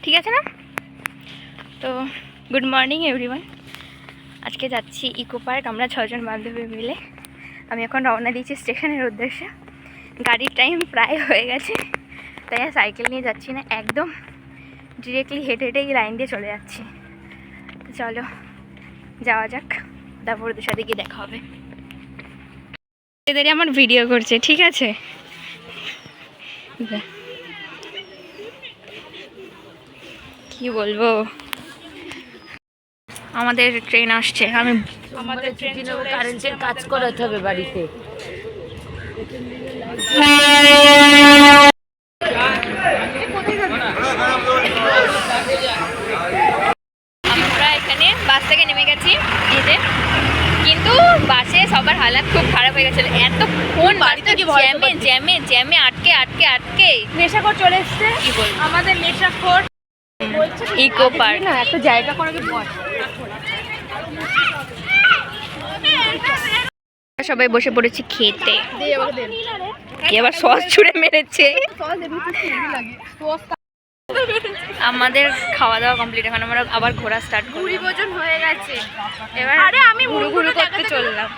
ঠিক আছে না? তো গুড মর্নিং এভরিওয়ান। আজকে যাচ্ছি ইকো পার্ক, আমরা 6 জন বান্ধবী মিলে। আমি এখন রওনা দিয়েছি স্টেশনের উদ্দেশ্যে। গাড়ির টাইম প্রায় হয়ে গেছে, তাই আর সাইকেল নিয়ে যাচ্ছি না, একদম ডিরেক্টলি হেঁটে হেঁটেই লাইন দিয়ে চলে যাচ্ছি। তো চলো যাওয়া যাক, তারপর ওদের সাথে গিয়ে দেখা হবে। এদেরই আমার ভিডিও করছে, ঠিক আছে? কি বলবো, আমাদের ট্রেন আসছে। আমাদের কারেন্টের কাজ করাতে হবে বাড়িতে। আমরা এখানে বাস থেকে নেমে গেছি এতে, কিন্তু বাসে সবার হালাত খুব খারাপ হয়ে গেছিল। এতক্ষণ বাড়িতে জ্যামে জ্যামে জ্যামে আটকে আটকে আটকে নেশাখোর চলে এসছে। কি বলবো, আমাদের নেশাখোর ইকো পার্ক না, একটা জায়গা করে বস। সবাই বসে পড়েছি খেতে। এবার সস ছুঁড়ে মেরেছে। আমাদের খাওয়া দাওয়া কমপ্লিট, এখন আমরা আবার ঘোরা স্টার্ট করি। 20 বছর হয়ে গেছে এবার আমি ঘুরু ঘুরু করতে চললাম।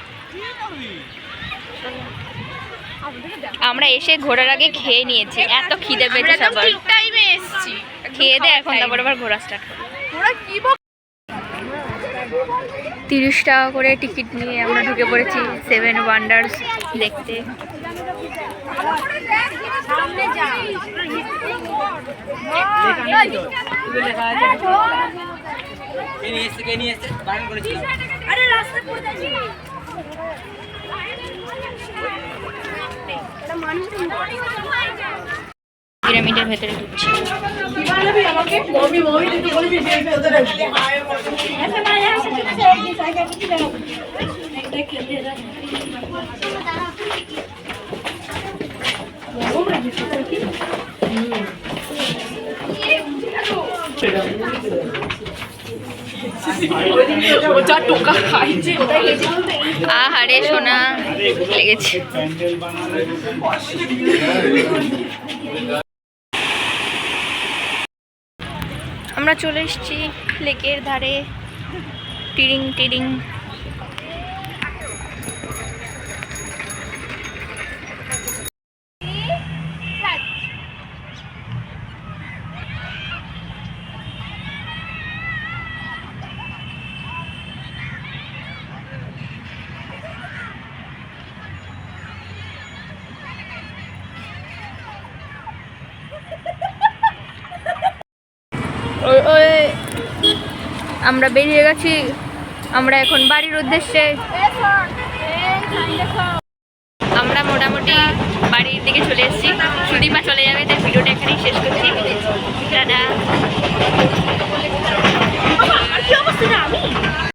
আমরা এসে ঘোরার আগে খেয়ে নিয়েছি, এত খিদে পেয়েছে সবার। ঠিক টাইমে এসেছি, খেয়ে দিয়ে এখন তারপর আবার ঘোরা স্টার্ট করি। 30 টাকা করে টিকিট নিয়ে আমরা ঢুকে পড়েছি 7 ওয়ান্ডার্স দেখতে। পিরামিডের ভেতরে ঢুকছি। আহারে সোনা লেগেছে। আমরা চলে এসেছি লেকের ধারে। টিরিং টিরিং। আমরা বেরিয়ে গেছি, আমরা এখন বাড়ির উদ্দেশ্যে। আমরা মোটামুটি বাড়ির দিকে চলে এসেছি। সুদীপা চলে যাবে, তাই ভিডিওটা এখানেই শেষ করছি।